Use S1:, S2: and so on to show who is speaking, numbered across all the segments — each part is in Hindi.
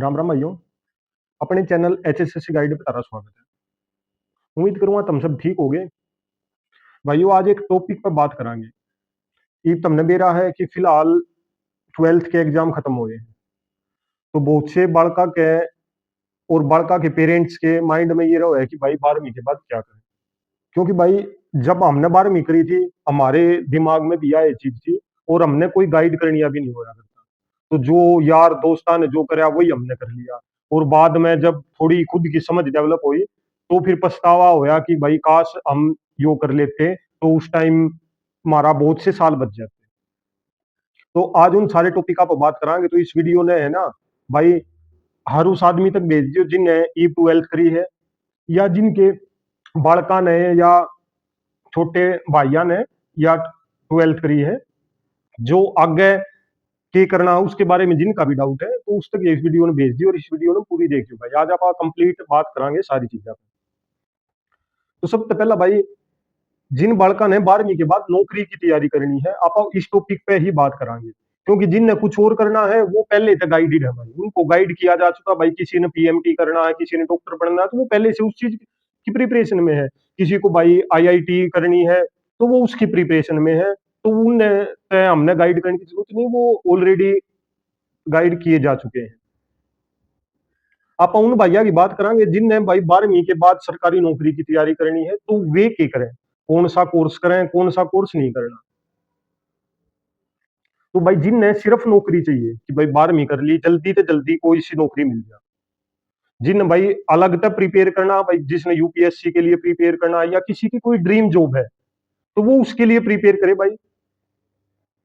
S1: राम राम भाइयों। अपने चैनल एचएसएससी गाइड पे तारा स्वागत है। उम्मीद करूंगा तुम सब ठीक होगे। भाइयों, आज एक टॉपिक पर बात करांगे। ये तुमने बेरा है कि फिलहाल 12th के एग्जाम खत्म हुए हैं, तो बहुत से बालका के और बालका के पेरेंट्स के माइंड में ये रहा है कि भाई 12वीं के बाद क्या करें। क्योंकि भाई जब हमने 12वीं करी थी, हमारे दिमाग में भी यह चीज थी और हमने कोई गाइड करनी भी नहीं होया करता। तो जो यार दोस्ता ने जो कराया वही हमने कर लिया। और बाद में जब थोड़ी खुद की समझ डेवलप हुई तो फिर पछतावा होया कि भाई काश हम यो कर लेते, तो उस टाइम हमारा बहुत से साल बच जाते। तो आज उन सारे टॉपिक पर बात करांगे। तो इस वीडियो ने है ना भाई हर उस आदमी तक भेज दियो जिनने ई 12th करी है, या जिनके बालका ने या छोटे भाइया ने या 12th करी है, जो आगे के करना उसके बारे में जिनका भी डाउट है तो उस तक ये इस वीडियो ने भेज दी और इस वीडियो ने पूरी देखियो भाई। आज आप कंप्लीट बात करांगे सारी चीजें। तो सबसे पहला भाई, जिन बालका ने 12वीं के बाद नौकरी की तैयारी करनी है, आप इस टॉपिक पे ही बात करांगे। क्योंकि जिनने कुछ और करना है वो पहले से गाइडेड है भाई, उनको गाइड किया जा चुका भाई। किसी ने पीएमटी करना है, किसी ने डॉक्टर बनना है, तो वो पहले से उस चीज की प्रिपरेशन में है। किसी को भाई आईआईटी करनी है तो वो उसकी प्रिपरेशन में है। तो उन्हें हमने गाइड करने की जरूरत नहीं, वो ऑलरेडी गाइड किए जा चुके हैं। आप उन भैया की बात करांगे जिनने भाई 12वीं के बाद सरकारी नौकरी की तैयारी करनी है, तो वे क्या करें, कौन सा कोर्स करें, कौन सा कोर्स नहीं करना। तो भाई जिनने सिर्फ नौकरी चाहिए कि भाई 12वीं कर ली, जल्दी से जल्दी कोई सी नौकरी मिल जाए। जिन भाई अलग तक प्रिपेयर करना भाई, जिसने यूपीएससी के लिए प्रिपेयर करना या किसी की कोई ड्रीम जॉब है, तो वो उसके लिए प्रिपेयर करे भाई।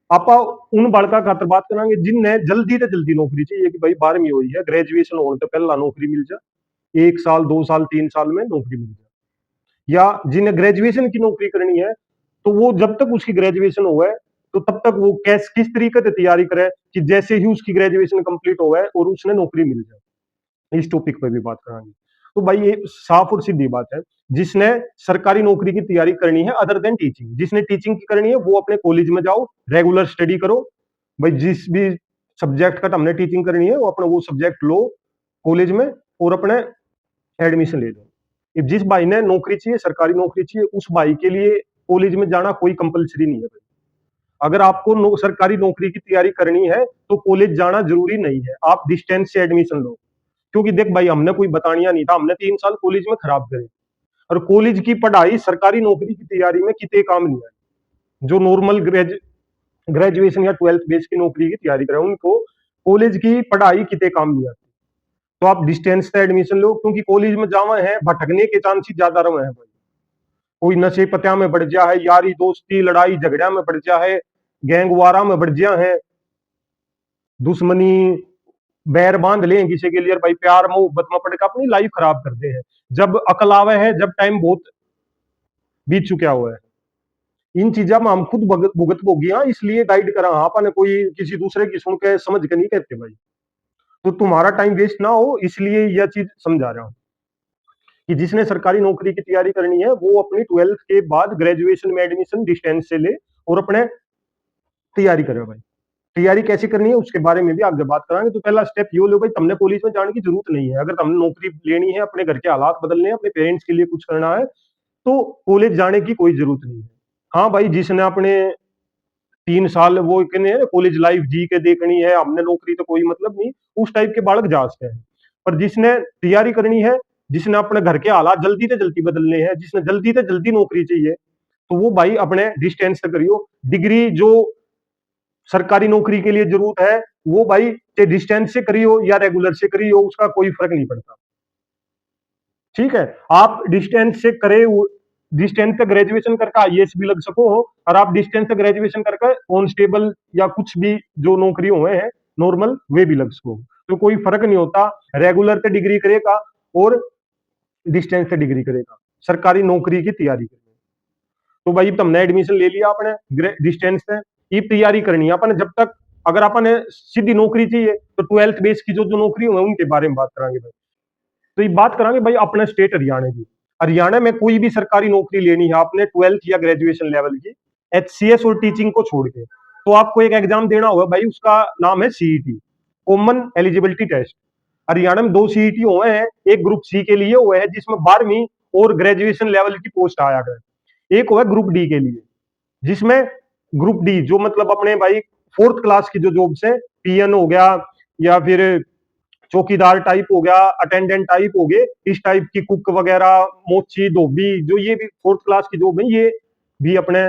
S1: आप उन बालका खातर बात करांगे जिनने जल्दी से जल्दी नौकरी चाहिए कि भाई 12वीं हुई है, ग्रेजुएशन होने तो पहला नौकरी मिल जाए, 1 साल 2 साल 3 साल में नौकरी मिल जाए। या जिन्हें ग्रेजुएशन की नौकरी करनी है, तो वो जब तक उसकी ग्रेजुएशन हो है तो तब तक वो कैस किस तरीके से तैयारी करे कि जैसे ही उसकी ग्रेजुएशन कंप्लीट हो है और उसने नौकरी मिल जाए। इस टॉपिक पे भी बात करांगे। तो भाई ये साफ और सीधी बात है, जिसने सरकारी नौकरी की तैयारी करनी है अदर देन टीचिंग, जिसने टीचिंग की करनी है वो अपने कॉलेज में जाओ, रेगुलर स्टडी करो भाई। जिस भी सब्जेक्ट का हमने टीचिंग करनी है वो अपना वो सब्जेक्ट लो कॉलेज में और अपने एडमिशन ले लो। जिस भाई ने नौकरी चाहिए, सरकारी नौकरी चाहिए, उस भाई के लिए कॉलेज में जाना कोई कंपलसरी नहीं है भाई। अगर आपको सरकारी नौकरी की तैयारी करनी है तो कॉलेज जाना जरूरी नहीं है, आप डिस्टेंस से एडमिशन लो। क्योंकि देख भाई, हमने कोई बतानिया नहीं था, हमने 3 साल कॉलेज में खराब करे। और कॉलेज की पढ़ाई सरकारी नौकरी की तैयारी में कितने काम नहीं आई। जो नॉर्मल ग्रेजुएशन या 12th बेस की नौकरी की तैयारी करें, उनको कॉलेज की पढ़ाई कितने काम नहीं आती। तो आप डिस्टेंस से एडमिशन लो, क्योंकि कॉलेज में जावा है भटकने के चांसेस ज्यादा रहे हैं भाई। कोई नशे पत्या में बढ़ जा है, यारी दोस्ती लड़ाई झगड़ा में बढ़ जा है, गैंगवारा में बढ़ जा है, दुश्मनी बैर बांध ले किसी के लिए भाई, प्यार मोहब्बत में पड़ के अपनी लाइफ खराब करते हैं। जब अकल आवे है, जब टाइम बहुत बीत चुका हुआ है, इन चीजों में हम खुद भुगत भोगी। हाँ, इसलिए गाइड करा। हाँ, अपन कोई किसी दूसरे की सुन के समझ के नहीं कहते भाई। तो तुम्हारा टाइम वेस्ट ना हो इसलिए यह चीज समझा रहा हूँ कि जिसने सरकारी नौकरी की तैयारी करनी है वो अपनी 12th के बाद ग्रेजुएशन में एडमिशन डिस्टेंस से ले और अपने तैयारी करे भाई। तैयारी कैसे करनी है उसके बारे में भी आगे बात करांगे। तो पहला स्टेप ये लो भाई, तुमने कॉलेज में जाने की जरूरत नहीं है। अगर तुमने नौकरी लेनी है, अपने घर के हालात बदलने हैं, अपने पेरेंट्स के लिए कुछ करना है, तो कॉलेज जाने की कोई जरूरत नहीं है। हाँ भाई, जिसने अपने 3 साल वो कहने कॉलेज लाइफ जी के देखनी है, हमने नौकरी तो कोई मतलब नहीं, उस टाइप के बालक जा सकते हैं। पर जिसने तैयारी करनी है, जिसने अपने घर के हालात जल्दी से जल्दी बदलने हैं, जिसने जल्दी से जल्दी नौकरी चाहिए, तो वो भाई अपने डिस्टेंस से करियो। डिग्री जो सरकारी नौकरी के लिए जरूरत है वो भाई चाहे डिस्टेंस से करियो या रेगुलर से करियो, उसका कोई फर्क नहीं पड़ता। ठीक है, आप डिस्टेंस से करे, डिस्टेंस से ग्रेजुएशन करके आईएएस भी लग सको हो, और आप डिस्टेंस से ग्रेजुएशन करके कॉन्स्टेबल या कुछ भी जो नौकरी हुए हैं नॉर्मल वे भी लग सको। तो कोई फर्क नहीं होता, रेगुलर से डिग्री करेगा और डिस्टेंस से डिग्री करेगा सरकारी नौकरी की तैयारी करेगा। तो भाई तुमने एडमिशन ले लिया अपने डिस्टेंस से, ये तैयारी करनी है अपन। जब तक अगर अपन सीधी नौकरी चाहिए तो 12th बेस की जो जो नौकरी हुई उनके बारे में बात करांगे भाई। तो ये बात करांगे भाई अपना स्टेट हरियाणा की। हरियाणा में कोई भी सरकारी नौकरी लेनी है आपने 12th या ग्रेजुएशन लेवल की, एचसीएस और टीचिंग को छोड़ के, तो आपको एक एग्जाम देना होगा भाई, उसका नाम है CET, common eligibility test. Haryana में 2 सीईटी हुए हैं, एक ग्रुप सी के लिए हुआ है जिसमें 12वीं और ग्रेजुएशन लेवल की पोस्ट आया करे, एक हुआ है ग्रुप डी के लिए, जिसमें ग्रुप डी जो मतलब अपने भाई 4th क्लास की जो जॉब्स है, पीएन हो गया या फिर चौकीदार टाइप हो गया, अटेंडेंट टाइप हो गए, इस टाइप की कुक वगैरह, मोची धोबी, जो ये भी 4th क्लास की जॉब है, ये भी अपने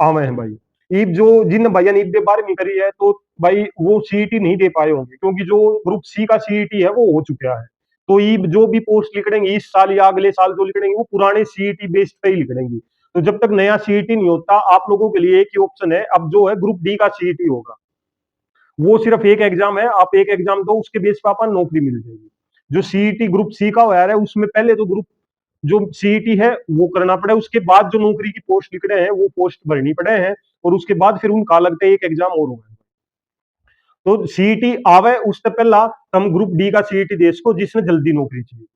S1: आवे हैं भाई। ईब जो जिन भैया ने ईब 12वीं करी है तो भाई वो सीईटी नहीं दे पाए होंगे, क्योंकि जो ग्रुप सी का सीईटी है वो हो चुका है। तो ईब जो भी पोस्ट लिखेंगे इस साल या अगले साल जो लिखेंगे वो पुराने सीईटी बेस्ड पे ही लिखेंगे। तो जब तक नया सीईटी नहीं होता, आप लोगों के लिए एक ही ऑप्शन है, अब जो है ग्रुप डी का सीईटी होगा। वो सिर्फ एक एग्जाम है, आप एक एग्जाम दो, उसके बेस पर आपको नौकरी मिल जाएगी। जो सीईटी ग्रुप सी का है उसमें पहले तो ग्रुप जो सीईटी है वो करना पड़े, उसके बाद जो नौकरी की पोस्ट लिख रहे हैं वो पोस्ट भरनी पड़े हैं, और उसके बाद फिर उनका लगता है एक एग्जाम और होगा। तो सीईटी आवे उससे पहला हम ग्रुप डी का सीईटी दे सको, जिसने जल्दी नौकरी चाहिए।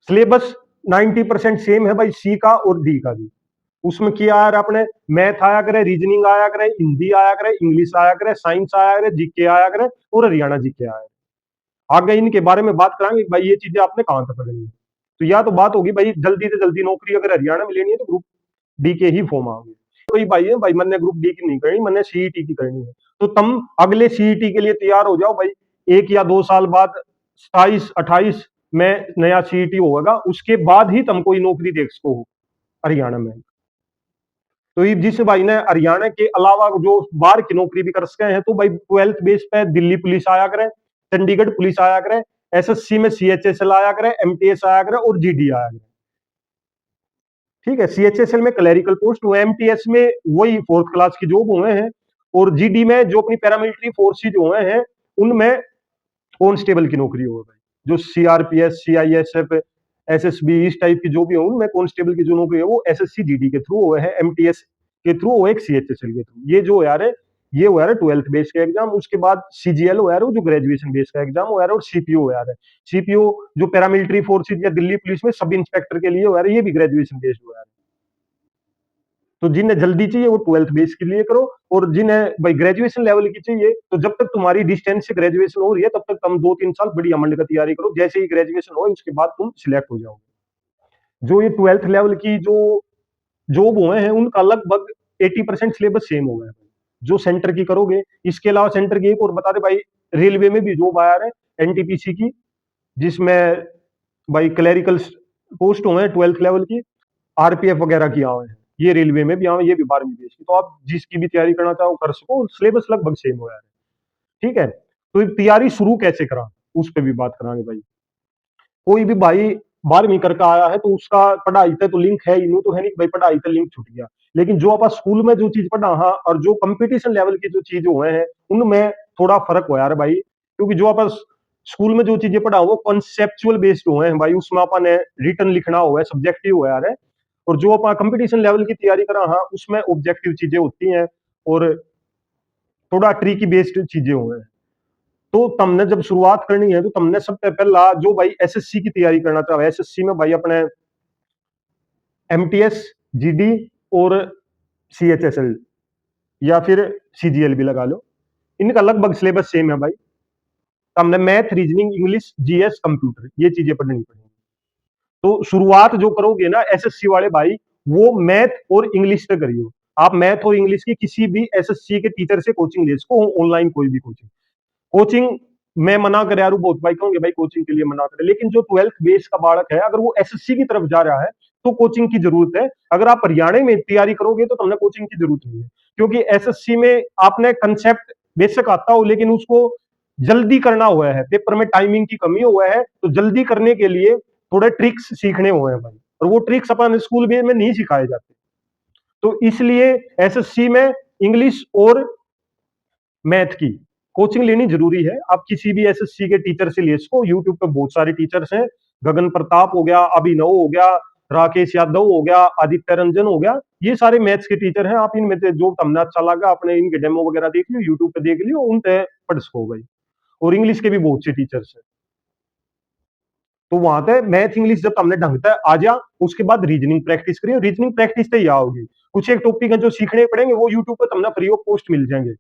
S1: सिलेबस 90% सेम है भाई, सी का और डी का भी। उसमें किया यार आपने, मैथ आया करे, रीजनिंग आया करे, हिंदी आया करे, इंग्लिश आया करे, साइंस आया करे, जीके आया करे, और हरियाणा जीके आया करे। आगे इनके बारे में बात करांगे भाई, ये चीजें आपने कहां तक पढ़नी है। तो या तो बात होगी भाई जल्दी से जल्दी नौकरी अगर हरियाणा में लेनी है तो ग्रुप डी के ही फॉर्म आओगे। कोई भाई है भाई मैंने ग्रुप डी की नहीं करनी, मैंने सीईटी की करनी है, तो तुम अगले सीईटी के लिए तैयार हो जाओ भाई। 1 या 2 साल बाद 27-28 में नया सीईटी होगा, उसके बाद ही तुम कोई नौकरी देख सको हो हरियाणा में। तो ये जिस भाई ने हरियाणा के अलावा जो बाहर की नौकरी भी कर सके हैं, तो भाई 12th बेस पे दिल्ली पुलिस आया करे, चंडीगढ़ पुलिस आया करे, एसएससी में सीएचएसएल आया करे, एमटीएस आया करे, और जीडी आया करे। ठीक है, सीएचएसएल में क्लरिकल पोस्ट, वो एमटीएस में वही 4th क्लास की जॉब हुए हैं, और जीडी में जो अपनी पैरामिलिट्री फोर्सेज हुए हैं उनमें कांस्टेबल की नौकरी हो गई। जो सीआरपीएफ, सीआईएसएफ, एसएसबी, इस टाइप की जो भी हो, उनमें कांस्टेबल की जो नौकरी है वो एसएससी जीडी के थ्रू हुए हैं, एमटीएस के थ्रू, वो एक सीएचएसएल के थ्रू। ये जो यार है, ये हो यार 12th बेस का एग्जाम। उसके बाद सीजीएल हो यार जो ग्रेजुएशन बेस का एग्जाम हो यार, और सीपीओ हो यार, सीपीओ जो पैरामिलिट्री फोर्सेज या दिल्ली पुलिस में सब इंस्पेक्टर के लिए हो यार, ये भी ग्रेजुएशन बेस्ड हो यार। तो जिन्हें जल्दी चाहिए वो 12th बेस के लिए करो, और जिन्हें भाई ग्रेजुएशन लेवल की चाहिए तो जब तक तुम्हारी डिस्टेंस से ग्रेजुएशन हो रही है तब तक तुम 2-3 साल बड़ी अमंड का तैयारी करो, जैसे ही ग्रेजुएशन हो उसके बाद तुम सिलेक्ट हो जाओगे। जो ये 12th लेवल की जो जॉब हुए हैं उनका लगभग 80% सिलेबस सेम हो गया है जो सेंटर की करोगे। इसके अलावा सेंटर की एक और बता दे भाई, रेलवे में भी जॉब आया है एनटीपीसी की, जिसमें भाई क्लरिकल पोस्ट हुए हैं 12th लेवल की, आरपीएफ वगैरह की हुए हैं, ये रेलवे में भी आए, ये भी 12वीं बेस की। तो आप जिसकी भी तैयारी करना चाहो कर सको, सिलेबस लगभग सेम हो यार। ठीक है, तो तैयारी शुरू कैसे करा उस पर भी बात करांगे भाई। कोई भी भाई 12वीं करके आया है तो उसका पढ़ाई पे तो लिंक है ही नहीं, तो है नहीं भाई पढ़ाई पे लिंक छूट गया। लेकिन जो आप स्कूल में जो चीज पढ़ा हाँ, और जो कंपटीशन लेवल की जो चीज हुए हैं उनमें थोड़ा फर्क हो यार भाई, क्योंकि जो आप स्कूल में जो चीजें पढ़ा वो कॉन्सेप्चुअल बेस्ड हुए हैं भाई, उसमें अपन रिटर्न लिखना हुआ है, सब्जेक्टिव हुआ यार है। और जो अपन कंपटीशन लेवल की तैयारी करा हाँ, उसमें ऑब्जेक्टिव चीजें होती हैं और थोड़ा ट्रिकी बेस्ड चीजें हुए हैं। तो तुमने जब शुरुआत करनी है तो तुमने सबसे पहला जो भाई एसएससी की तैयारी करना चाहे, एसएससी में भाई अपने एमटीएस, जीडी और सीएचएसएल या फिर सीजीएल भी लगा लो, इनका लगभग सिलेबस सेम है भाई। तुमने math, reasoning, English, GS, computer, ये चीजें पढ़नी पड़ेंगी। तो शुरुआत जो करोगे ना एसएससी वाले भाई, वो मैथ और इंग्लिश से करियो। आप मैथ और इंग्लिश की किसी भी एसएससी के टीचर से कोचिंग ले सको, ऑनलाइन कोई भी कोचिंग। कोचिंग मैं मना कर यार बहुत भाई कहोगे भाई कोचिंग के लिए मना करे, लेकिन जो 12th बेस का बालक है अगर वो एसएससी की तरफ जा रहा है तो कोचिंग की जरूरत है। अगर आप हरियाणा में तैयारी करोगे तो तुमने कोचिंग की जरूरत नहीं है, क्योंकि एसएससी में आपने कंसेप्ट बेशक आता हो लेकिन उसको जल्दी करना हुआ है, पेपर में टाइमिंग की कमी हुआ है, तो जल्दी करने के लिए थोड़े ट्रिक्स सीखने हुए हैं भाई, और वो ट्रिक्स अपन स्कूल में नहीं सिखाए जाते। तो इसलिए एसएससी में इंग्लिश और मैथ की कोचिंग लेनी जरूरी है। आप किसी भी एसएससी के टीचर से ले सको, यूट्यूब पे बहुत सारे टीचर्स हैं, गगन प्रताप हो गया, अभिनव हो गया, राकेश यादव हो गया, आदित्य रंजन हो गया, ये सारे मैथ्स के टीचर हैं। आप इनमें से जो तुमने अच्छा लगा अपने इनके डेमो वगैरह देख लियो, यूट्यूब पे देख लियो, उन पे पढ़ सको भाई। और इंग्लिश के भी बहुत से टीचर्स हैं, तो वहां पे मैथ इंग्लिश जब तुमने ढंग से आ जा, उसके बाद रीजनिंग प्रैक्टिस करिए, रीजनिंग प्रैक्टिस से ही आओगी। कुछ एक टॉपिक है जो सीखने पड़ेंगे वो यूट्यूब पे तुमने फ्री ऑफ कॉस्ट मिल जाएंगे।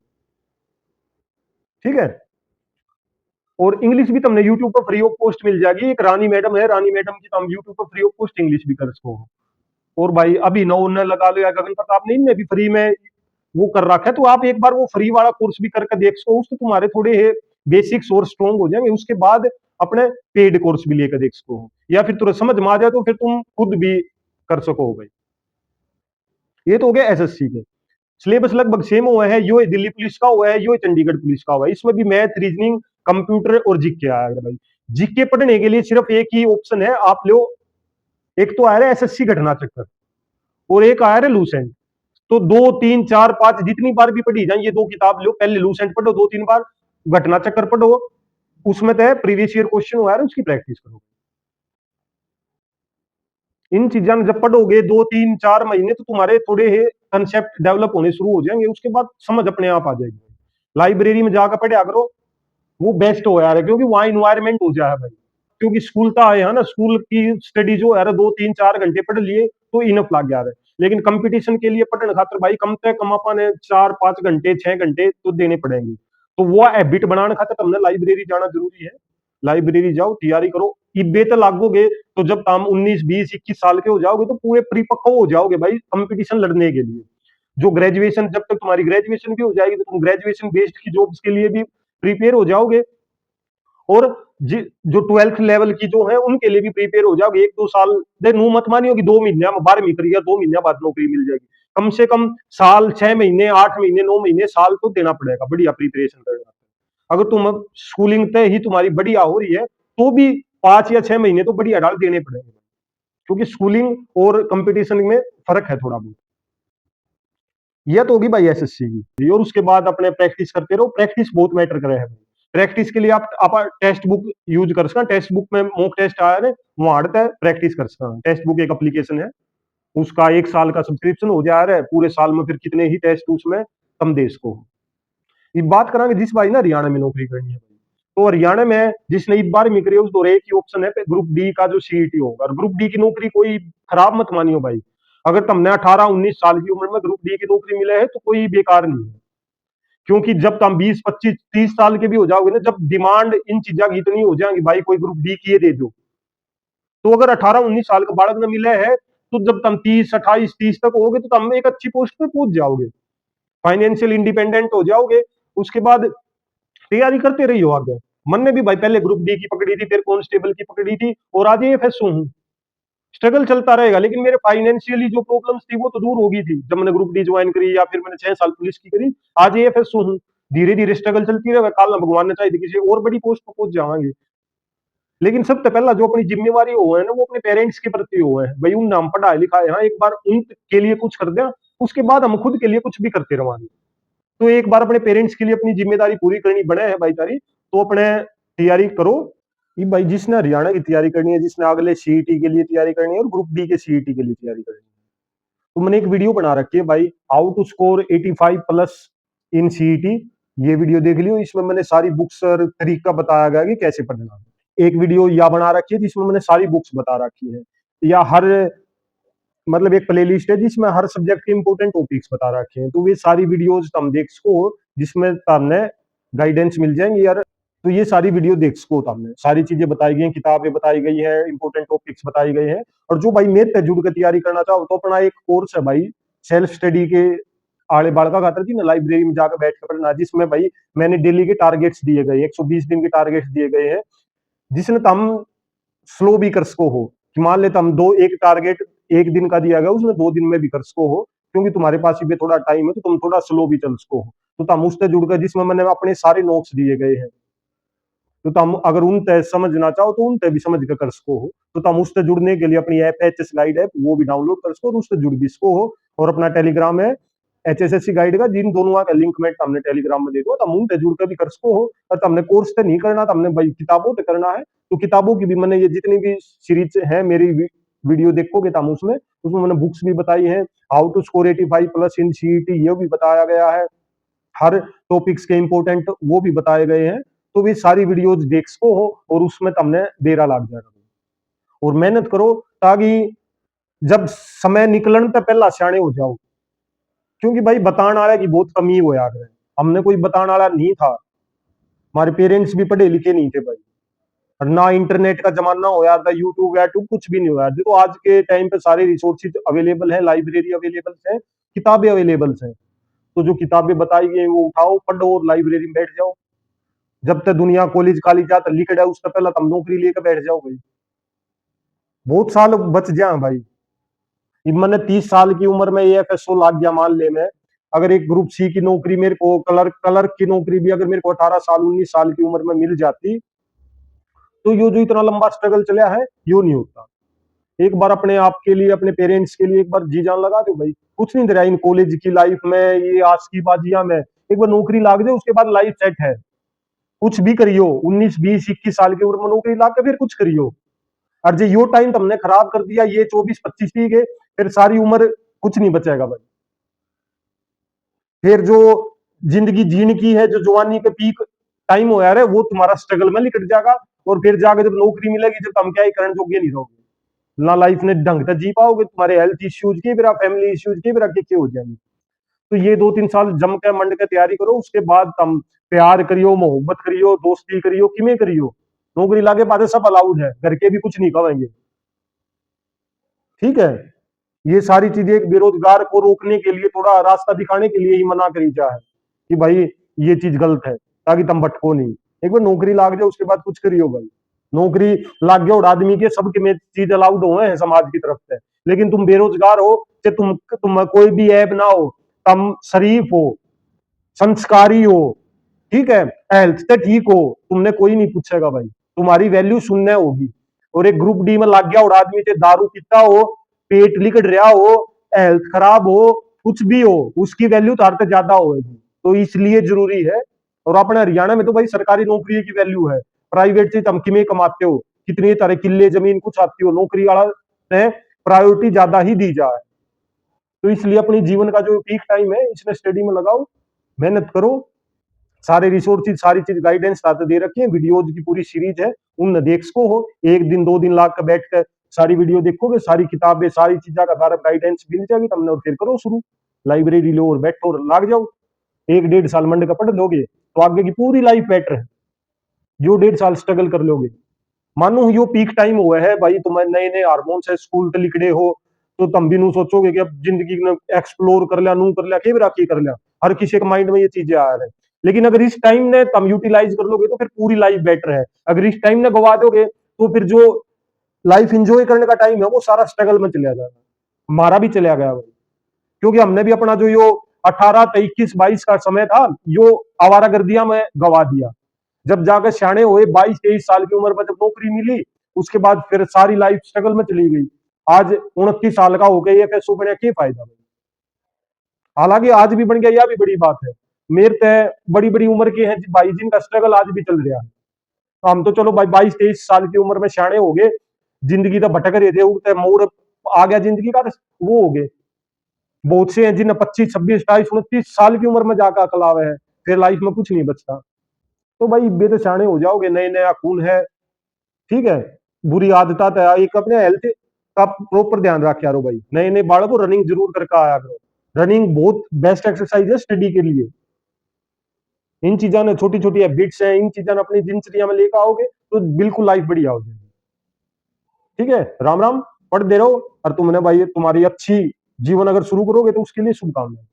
S1: ठीक है, और इंग्लिश भी तुमने यूट्यूब पर फ्री ऑफ कॉस्ट मिल जाएगी। एक रानी मैडम है, रानी मैडम की तुम यूट्यूब पर फ्री ऑफ कॉस्ट इंग्लिश भी कर सको। और भाई अभी नौ ने लगा लो या गगन प्रताप ने, इनने भी फ्री में वो कर रखा है, तो आप एक बार वो फ्री वाला कोर्स भी करके देख सको, उससे तुम्हारे थोड़े बेसिक्स और स्ट्रॉन्ग हो जाएंगे। उसके बाद अपने पेड कोर्स भी लेकर देख सको, या फिर तुरंत समझ में आ जाए तो फिर तुम खुद भी कर सको भाई। ये तो हो गया एसएससी के। सिलेबस लगभग सेम हुआ है, यो दिल्ली पुलिस का हुआ है, यो चंडीगढ़ पुलिस का हुआ है। इसमें भी मैथ, रीजनिंग, कंप्यूटर और जीके आया है भाई। जीके पढ़ने के लिए सिर्फ एक ही ऑप्शन है, आप लो, एक तो आ रहा है एसएससी घटना चक्कर और एक आया है लूसेंट। तो 2 3 4 5 जितनी बार भी पढ़ी जाए ये दो किताब लो, पहले लूसेंट पढ़ो 2 3 बार, घटना चक्कर पढ़ो, उसमें तो प्रीवियस ईयर क्वेश्चन हुआ है, उसकी प्रैक्टिस करो। इन चीजों में जब पढ़ोगे 2 3 4 महीने तो तुम्हारे थोड़े कंसेप्ट डेवलप होने शुरू हो जाएंगे, उसके बाद समझ अपने आप आ जाएगी। लाइब्रेरी में जाकर पढ़ा करो, वो बेस्ट हो यार, क्योंकि वहां इन्वायरमेंट हो जाए भाई। क्योंकि स्कूल तो आए है ना, स्कूल की स्टडी जो है 2 3 4 घंटे पढ़ लिए तो इनफ लग गया है। लेकिन कंपटीशन के लिए पढ़ने खातर भाई कम से कम अपन 4 5 घंटे 6 घंटे तो देने पड़ेंगे। तो वो हैबिट बनाने खातर हमने लाइब्रेरी जाना जरूरी है। लाइब्रेरी जाओ, तैयारी करो, इबे तो लागोगे तो जब तुम 19 20 21 साल के हो जाओगे तो पूरे परिपक्व हो जाओगे भाई कंपटीशन लड़ने के लिए। जो ग्रेजुएशन, जब तक तुम्हारी ग्रेजुएशन भी हो जाएगी तो तुम ग्रेजुएशन बेस्ड की जॉब्स के लिए भी प्रिपेयर हो जाओगे। और जो 12th लेवल की जो है उनके लिए भी प्रिपेयर हो जाओगे। 1 2 साल दे नू मत मानियो कि 2 महीने में 12वीं करिए 2 महीने बाद नौकरी मिल जाएगी। कम से कम साल 6 महीने 8 महीने 9 महीने साल तो देना पड़ेगा बढ़िया प्रिपरेशन करना। अगर तुम स्कूलिंग तय ही तुम्हारी बढ़िया हो रही है तो भी 5 या 6 महीने तो बढ़िया डाल देने पड़ेंगे, क्योंकि स्कूलिंग और कंपटीशन में फर्क है थोड़ा बहुत। यह तो होगी भाई एसएससी की। और उसके बाद अपने प्रैक्टिस करते रहो, प्रैक्टिस बहुत मैटर करे है। प्रैक्टिस के लिए आप टेक्स्ट बुक यूज कर सकते, टेक्स्ट बुक में मॉक टेस्ट आया है वो आड़ता है, प्रैक्टिस कर सकते। टेक्स्ट बुक एक एप्लीकेशन है, उसका 1 साल का सब्सक्रिप्शन हो जा रहा है, पूरे साल में फिर कितने ही टेस्ट उसमें कम देश को। ये बात करेंगे जिस भाई ना हरियाणा में नौकरी करनी है, तो हरियाणा में जिसने एक बार में करी उस दो एक ही ऑप्शन है ग्रुप डी का जो सीईटी होगा। और ग्रुप डी की नौकरी कोई खराब मत मानियो भाई, अगर तुमने 18 19 साल की उम्र में ग्रुप डी की नौकरी मिले है तो कोई बेकार नहीं है। क्योंकि जब तुम 20 25 30 साल के भी हो जाओगे ना, जब डिमांड इन चीजों की इतनी हो जाएगी भाई कोई ग्रुप डी की ये दे दो, तो अगर 18 19 साल का बालक न मिले है तो जब तुम 30 28 30 तक होगे तो तुम एक अच्छी पोस्ट पे पहुंच जाओगे, फाइनेंशियल इंडिपेंडेंट हो जाओगे। उसके बाद तैयारी करते रही हो आगे। मन ने भी भाई पहले ग्रुप डी की पकड़ी थी, फिर कांस्टेबल की पकड़ी थी और आज एएफएसओ हूँ। स्ट्रगल चलता रहेगा, लेकिन मेरे फाइनेंशियली जो प्रॉब्लम्स थी वो तो दूर होगी थी जब मैंने ग्रुप डी ज्वाइन करी या फिर मैंने 6 साल पुलिस की करी। आज एएफएसओ हूँ, धीरे धीरे स्ट्रगल चलती रहेगा, काल ना भगवान ने चाहिए किसी और बड़ी पोस्ट पर पहुंच जाएंगे। लेकिन सबसे पहला जो अपनी जिम्मेवारी हो है ना वो अपने पेरेंट्स के प्रति हो है भाई, उन नाम पढ़ाए लिखाए हाँ एक बार उनके लिए कुछ कर दिया, उसके बाद हम खुद के लिए कुछ भी करते रहोगे। तो एक बार अपने पेरेंट्स के लिए अपनी जिम्मेदारी पूरी करनी बने है भाई तारी, तो अपने तैयारी करो। ये भाई जिसने हरियाणा की तैयारी करनी है, जिसने अगले सीईटी के लिए तैयारी करनी है और ग्रुप डी के सीईटी के लिए तैयारी करनी है, तो मैंने एक वीडियो बना रखी है भाई, how to score 85+ in CET. ये वीडियो देख लियो, इसमें मैंने सारी बुक्स और तरीका बताया गया कि कैसे पढ़ना है। एक वीडियो या बना रखी है जिसमें मैंने सारी बुक्स बता रखी है, या हर मतलब एक प्लेलिस्ट है जिसमें हर सब्जेक्ट के इंपॉर्टेंट टॉपिक्स बता रखे हैं, तो वे सारी वीडियोज तुम देख सको जिसमें तुमने गाइडेंस मिल जाएंगे यार। तो ये सारी वीडियो देख सको, तुमने सारी चीजें बताई गई हैं, किताबें बताई गई हैं, इंपॉर्टेंट टॉपिक्स बताई गए हैं। और जो भाई मेरे से जुड़ के तैयारी करना चाहो तो अपना एक कोर्स है भाई सेल्फ स्टडी के आड़े बाड़का खातर थी ना, लाइब्रेरी में जाकर बैठ कर पढ़ना, जिसमें भाई मैंने डेली के टारगेट्स दिए गए, 120 दिन के टारगेट्स दिए गए हैं, जिसने तुम स्लो भी कर सको हो। कि मान लेता हम दो एक टारगेट एक दिन का दिया गया उसमें 2 दिन में भी कर सको हो, क्योंकि तुम्हारे पास भी थोड़ा टाइम है तो तुम थोड़ा स्लो भी चल सको हो। तो तुम उससे जुड़ कर, जिसमें मैंने अपने सारे नोट्स दिए गए हैं, तो तुम अगर उन तय समझना चाहो तो उन तय भी समझ कर सको हो। तो तुम उससे जुड़ने के लिए अपनी ऐप एचएस गाइड ऐप वो भी डाउनलोड कर सको और उससे जुड़ भी सको हो। और अपना टेलीग्राम है एचएसएससी गाइड का, जिन दोनों का लिंक मैं हमने टेलीग्राम में दे दो, तुम उनसे जुड़ कर भी कर सको हो। और तुमने कोर्स तो नहीं करना, तुमने भाई किताबों पे करना है, तो किताबों की भी मैंने ये जितनी भी सीरीज है मेरी वीडियो देखोगे तुम उसमें उसमें मैंने बुक्स भी बताई हैं, how to score 85+ in CET ये भी बताया गया है, हर टॉपिक्स के इंपॉर्टेंट वो भी बताए गए हैं। तो भी सारी वीडियोज देख सको हो और उसमें तुमने बेरा लाग जाएगा। और मेहनत करो ताकि जब समय निकलन पे पहला सियाने हो जाओ, क्योंकि भाई बताने वाला की बहुत कमी हो यार, हमने कोई बताने वाला नहीं था। हमारे पेरेंट्स भी पढ़े लिखे नहीं थे भाई, और ना इंटरनेट का जमाना होया था, यूट्यूब यूट्यूब कुछ भी नहीं होया। देखो आज के टाइम पे सारे रिसोर्सेज अवेलेबल है, लाइब्रेरी अवेलेबल है, किताबें अवेलेबल है। तो जो किताबें बताई गई वो उठाओ, पढ़ो और लाइब्रेरी में बैठ जाओ। जब तक दुनिया कॉलेज खाली जाता लिख रहा है उससे पहले तुम नौकरी लेकर बैठ जाओ भाई। बहुत साल बच जाए भाई। मैंने 30 साल की उम्र में AFSO लाग गया मान ले मैं, अगर एक ग्रुप सी की नौकरी मेरे को, क्लर्क की नौकरी भी अगर मेरे को 18 साल 19 साल की उम्र में मिल जाती, तो यो जो इतना लंबा स्ट्रगल चला है यो नहीं होता। एक बार अपने आप के लिए, अपने पेरेंट्स के लिए एक बार जी जान लगा दो भाई। कुछ नहीं दे रहा इन कॉलेज की लाइफ में, ये आज की बाजिया में, एक बार नौकरी लाग जाए उसके बाद लाइफ सेट है। कुछ भी करियो, 19 20 21 साल की उम्र में नौकरी लाग के फिर कुछ करियो। और जो यो टाइम तुमने खराब कर दिया, ये 24 25 के, फिर सारी उम्र कुछ नहीं बचेगा भाई। फिर जो जिंदगी जीने की है, जो जवानी पे पीक टाइम हो यार है, वो तुम्हारा स्ट्रगल में निकट जाएगा। और फिर जाकर जब नौकरी मिलेगी, जब तुम क्या ही करंट योग्य नहीं रहोगे, ना लाइफ ने ढंग से जी पाओगे, तुम्हारे हेल्थ इश्यूज की फिर फैमिली इश्यूज की फिर के हो जाएंगे। तो ये 2 3 साल जम के मंड के तैयारी करो, उसके बाद तुम प्यार करियो, मोहब्बत करियो, दोस्ती करियो, किमें करियो। नौकरी लागे बाद सब अलाउड है, घर के भी कुछ नहीं कहेंगे। ठीक है। ये सारी चीजें एक बेरोजगार को रोकने के लिए, थोड़ा रास्ता दिखाने के लिए ही मना करी जाए कि भाई ये चीज गलत है, ताकि तुम भटको नहीं। एक बार नौकरी लाग जाओ उसके बाद कुछ करियो भाई। नौकरी लाग गया और आदमी के सबके में चीज अलाउड हो है समाज की तरफ से, लेकिन तुम बेरोजगार हो, चाहे तुम कोई भी ऐप ना हो, तुम शरीफ हो, संस्कारी हो, ठीक है, हेल्थ से ठीक हो, तुमने कोई नहीं पूछेगा भाई, तुम्हारी वैल्यू सुनने होगी। और एक ग्रुप डी में लग गया और आदमी से दारू पीता हो, पेट लिकट रहा हो, हेल्थ खराब हो, कुछ भी हो, उसकी वैल्यू तारते ज्यादा होगी। तो इसलिए जरूरी है। और अपने हरियाणा में तो भाई सरकारी नौकरी की वैल्यू है, प्राइवेट से तुम किमें कमाते हो, कितने तरह किले जमीन कुछ आती हो, नौकरी वाला से प्रायोरिटी ज्यादा ही दी जाए। तो इसलिए अपनी जीवन का जो पीक टाइम है इसमें स्टडी में लगाओ, मेहनत करो। सारे रिसोर्सेज सारी चीज गाइडेंस साथ दे रखी है, वीडियोज की पूरी सीरीज है, उन देख सको हो। एक दिन 2 दिन लाग कर बैठ कर सारी वीडियो देखोगे, सारी किताबें सारी चीजा का सारा गाइडेंस मिल जाएगी तुमने, और फिर करो शुरू। लाइब्रेरी लो और बैठो और लाग जाओ। 1 1.5 साल मंडे का पढ़ लोगे तो आगे की पूरी लाइफ बेटर है। जो 1.5 साल स्ट्रगल कर लोगे, मानो यो पीक टाइम हुआ है भाई, तुम्हें नए नए हार्मोन्स है, स्कूल से लिखड़े हो, तो तुम भी नू सोचोगे कि अब जिंदगी ने एक्सप्लोर कर लिया, नू कर लिया, के राखी कर लिया। हर किसी के माइंड में ये चीजें आ रही है। लेकिन अगर इस टाइम ने तुम यूटिलाइज कर लोगे तो फिर पूरी लाइफ बेटर है। अगर इस टाइम ने गवा दोगे तो फिर जो लाइफ इंजॉय करने का टाइम है वो सारा स्ट्रगल में चला जाएगा। हमारा भी चला गया भाई, क्योंकि हमने भी अपना जो यो 18 21 22 का समय था यो आवारागर्दिया में गवा दिया। जब जाकर सियाने हुए 22 23 साल की उम्र में जब नौकरी मिली, उसके बाद फिर सारी लाइफ स्ट्रगल में चली गई। आज 29 साल का हो गया, ये फिर सुबह क्या फायदा। हालांकि आज भी बन गया, यह भी बड़ी बात है। मेरे तय बड़ी बड़ी उम्र के हैं भाई जिनका स्ट्रगल आज भी चल रहा है। तो हम तो चलो भाई 22 23 साल की उम्र में सियाने हो गए, जिंदगी तो भटक रहे थे, उठते मोड़ आ गया जिंदगी का, वो हो गए। बहुत से हैं जिन्हें 25 26 27 29 साल की उम्र में जाकर अकल आवे है, फिर लाइफ में कुछ नहीं बचता। तो भाई बेटे सियाने हो जाओगे, नए नया खून है, ठीक है। बुरी आदत है, एक अपने हेल्थ का प्रॉपर ध्यान रख यारो भाई। नए नए बालक को रनिंग जरूर करके आया करो, रनिंग बहुत बेस्ट एक्सरसाइज है स्टडी के लिए। इन चीजों ने छोटी छोटी हैबिट्स हैं, इन चीजों ने अपनी दिनचर्या में लेकर आओगे तो बिल्कुल लाइफ बढ़िया हो जाएगी। ठीक है, राम राम। पढ़ दे रहो, और तुमने भाई तुम्हारी अच्छी जीवन अगर शुरू करोगे तो उसके लिए शुभकामनाएं।